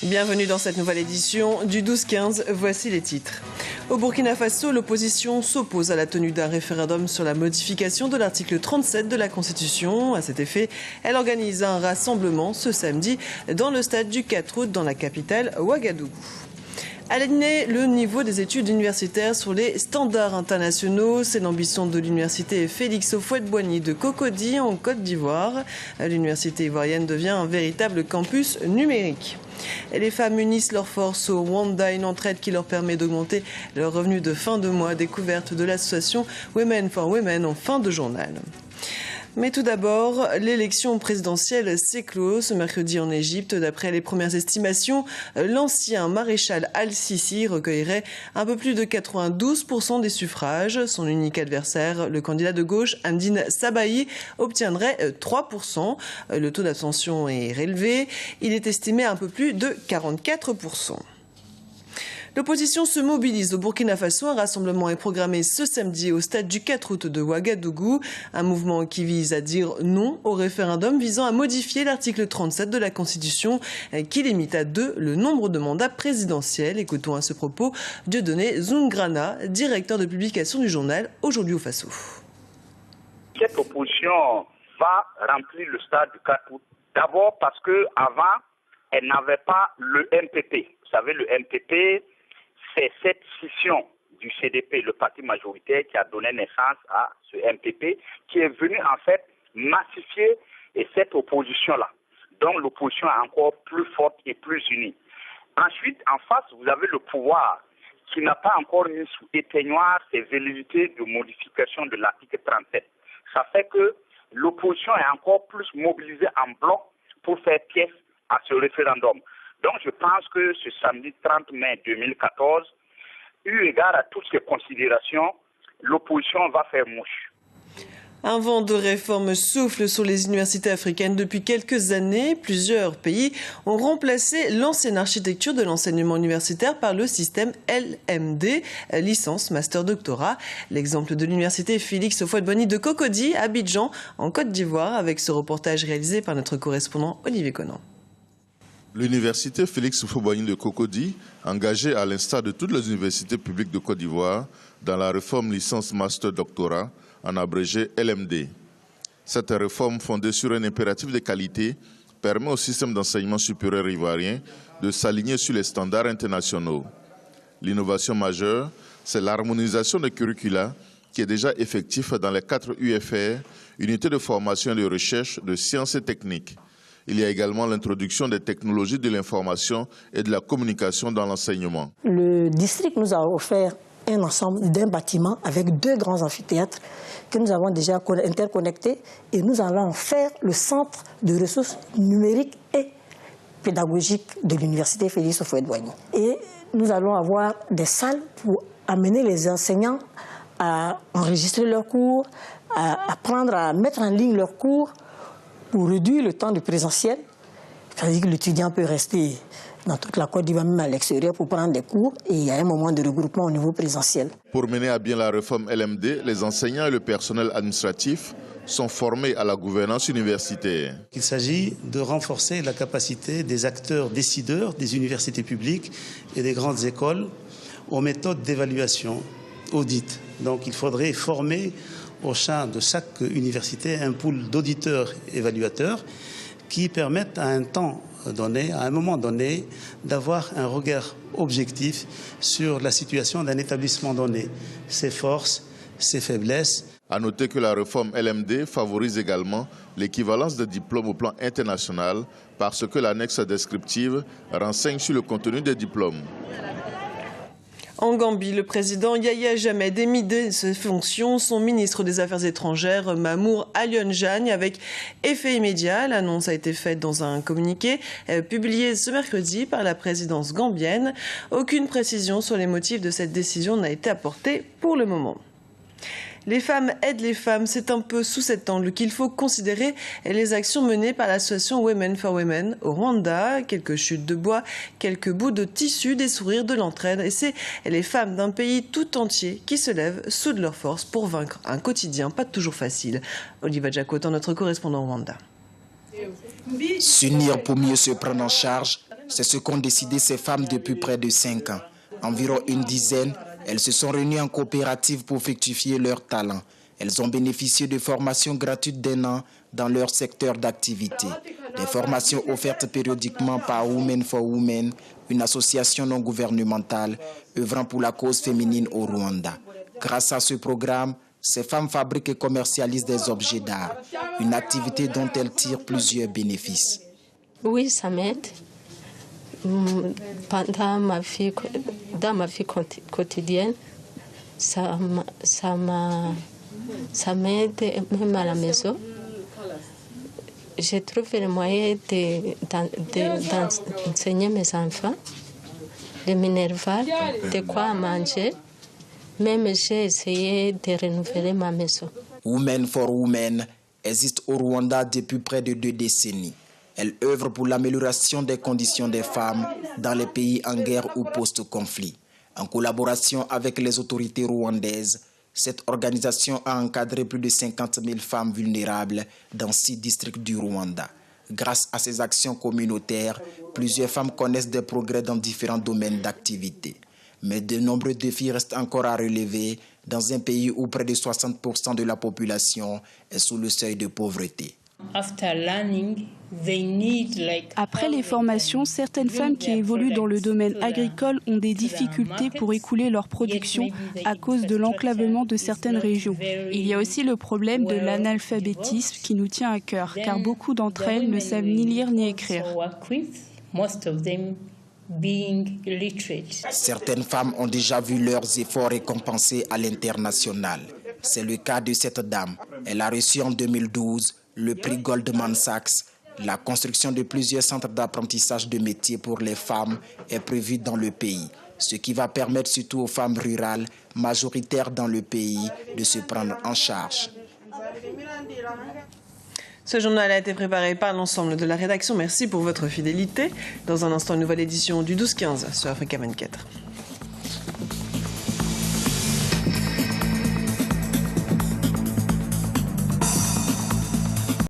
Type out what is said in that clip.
Bienvenue dans cette nouvelle édition du 12-15, voici les titres. Au Burkina Faso, l'opposition s'oppose à la tenue d'un référendum sur la modification de l'article 37 de la Constitution. À cet effet, elle organise un rassemblement ce samedi dans le stade du 4 août dans la capitale Ouagadougou. Aligner le niveau des études universitaires sur les standards internationaux, c'est l'ambition de l'université Félix Houphouët-Boigny de Cocody en Côte d'Ivoire. L'université ivoirienne devient un véritable campus numérique. Et les femmes unissent leurs forces au Rwanda, une entraide qui leur permet d'augmenter leurs revenus de fin de mois, découverte de l'association Women for Women en fin de journal. Mais tout d'abord, l'élection présidentielle s'éclot ce mercredi en Égypte. D'après les premières estimations, l'ancien maréchal Al-Sisi recueillerait un peu plus de 92% des suffrages. Son unique adversaire, le candidat de gauche Hamdine Sabahi, obtiendrait 3%. Le taux d'abstention est relevé. Il est estimé à un peu plus de 44%. L'opposition se mobilise au Burkina Faso. Un rassemblement est programmé ce samedi au stade du 4 août de Ouagadougou. Un mouvement qui vise à dire non au référendum visant à modifier l'article 37 de la Constitution qui limite à 2 le nombre de mandats présidentiels. Écoutons à ce propos Dieudonné Zoungrana, directeur de publication du journal Aujourd'hui au Faso. Cette opposition va remplir le stade du 4 août. D'abord parce qu'avant, elle n'avait pas le MPP. Vous savez, le MPP, c'est cette scission du CDP, le parti majoritaire, qui a donné naissance à ce MPP, qui est venu en fait massifier cette opposition-là. Donc l'opposition est encore plus forte et plus unie. Ensuite, en face, vous avez le pouvoir qui n'a pas encore mis sous éteignoir ses velléités de modification de l'article 37. Ça fait que l'opposition est encore plus mobilisée en bloc pour faire pièce à ce référendum. Donc je pense que ce samedi 30 mai 2014, eu égard à toutes ces considérations, l'opposition va faire mouche. Un vent de réforme souffle sur les universités africaines depuis quelques années. Plusieurs pays ont remplacé l'ancienne architecture de l'enseignement universitaire par le système LMD, licence, master, doctorat. L'exemple de l'université Félix Houphouët-Boigny de Cocody, à Abidjan, en Côte d'Ivoire, avec ce reportage réalisé par notre correspondant Olivier Conan. L'université Félix Houphouët-Boigny de Cocody, engagée à l'instar de toutes les universités publiques de Côte d'Ivoire dans la réforme licence master doctorat, en abrégé LMD. Cette réforme fondée sur un impératif de qualité permet au système d'enseignement supérieur ivoirien de s'aligner sur les standards internationaux. L'innovation majeure, c'est l'harmonisation des curricula qui est déjà effectif dans les 4 UFR, unités de formation et de recherche de sciences et techniques. Il y a également l'introduction des technologies de l'information et de la communication dans l'enseignement. Le district nous a offert un ensemble d'un bâtiment avec 2 grands amphithéâtres que nous avons déjà interconnectés et nous allons en faire le centre de ressources numériques et pédagogiques de l'université Félix Houphouët-Boigny. Et nous allons avoir des salles pour amener les enseignants à enregistrer leurs cours, à apprendre à mettre en ligne leurs cours, pour réduire le temps du présentiel. C'est-à-dire que l'étudiant peut rester dans toute la Côte d'Ivoire, même à l'extérieur, pour prendre des cours, et il y a un moment de regroupement au niveau présentiel. Pour mener à bien la réforme LMD, les enseignants et le personnel administratif sont formés à la gouvernance universitaire. Il s'agit de renforcer la capacité des acteurs décideurs des universités publiques et des grandes écoles aux méthodes d'évaluation, audit. Donc il faudrait former au sein de chaque université un pool d'auditeurs évaluateurs qui permettent à un temps donné, à un moment donné, d'avoir un regard objectif sur la situation d'un établissement donné, ses forces, ses faiblesses. À noter que la réforme LMD favorise également l'équivalence des diplômes au plan international parce que l'annexe descriptive renseigne sur le contenu des diplômes. En Gambie, le président Yahya Jammeh démis de ses fonctions son ministre des Affaires étrangères Mamour Alioune Diagne avec effet immédiat. L'annonce a été faite dans un communiqué publié ce mercredi par la présidence gambienne. Aucune précision sur les motifs de cette décision n'a été apportée pour le moment. Les femmes aident les femmes, c'est un peu sous cet angle qu'il faut considérer les actions menées par l'association Women for Women au Rwanda. Quelques chutes de bois, quelques bouts de tissu, des sourires, de l'entraide. Et c'est les femmes d'un pays tout entier qui se lèvent, soudent leurs forces pour vaincre un quotidien pas toujours facile. Oliva Jacotan, notre correspondant au Rwanda. S'unir pour mieux se prendre en charge, C'est ce qu'ont décidé ces femmes depuis près de 5 ans. Environ une dizaine, elles se sont réunies en coopérative pour fructifier leurs talents. Elles ont bénéficié de formations gratuites d'1 an dans leur secteur d'activité. Des formations offertes périodiquement par Women for Women, une association non gouvernementale œuvrant pour la cause féminine au Rwanda. Grâce à ce programme, ces femmes fabriquent et commercialisent des objets d'art, une activité dont elles tirent plusieurs bénéfices. Oui, ça m'aide. Dans ma vie quotidienne, ça m'aide même à la maison. J'ai trouvé le moyen d'enseigner mes enfants, de m'énerver, de quoi manger. Même j'ai essayé de renouveler ma maison. Women for Women existe au Rwanda depuis près de 2 décennies. Elle œuvre pour l'amélioration des conditions des femmes dans les pays en guerre ou post-conflit. En collaboration avec les autorités rwandaises, cette organisation a encadré plus de 50 000 femmes vulnérables dans 6 districts du Rwanda. Grâce à ces actions communautaires, plusieurs femmes connaissent des progrès dans différents domaines d'activité. Mais de nombreux défis restent encore à relever dans un pays où près de 60% de la population est sous le seuil de pauvreté. Après les formations, certaines femmes qui évoluent dans le domaine agricole ont des difficultés pour écouler leur production à cause de l'enclavement de certaines régions. Il y a aussi le problème de l'analphabétisme qui nous tient à cœur, car beaucoup d'entre elles ne savent ni lire ni écrire. Certaines femmes ont déjà vu leurs efforts récompensés à l'international. C'est le cas de cette dame. Elle a reçu en 2012 le prix Goldman Sachs. La construction de plusieurs centres d'apprentissage de métiers pour les femmes est prévue dans le pays, ce qui va permettre surtout aux femmes rurales, majoritaires dans le pays, de se prendre en charge. Ce journal a été préparé par l'ensemble de la rédaction. Merci pour votre fidélité. Dans un instant, une nouvelle édition du 12-15 sur Africa 24.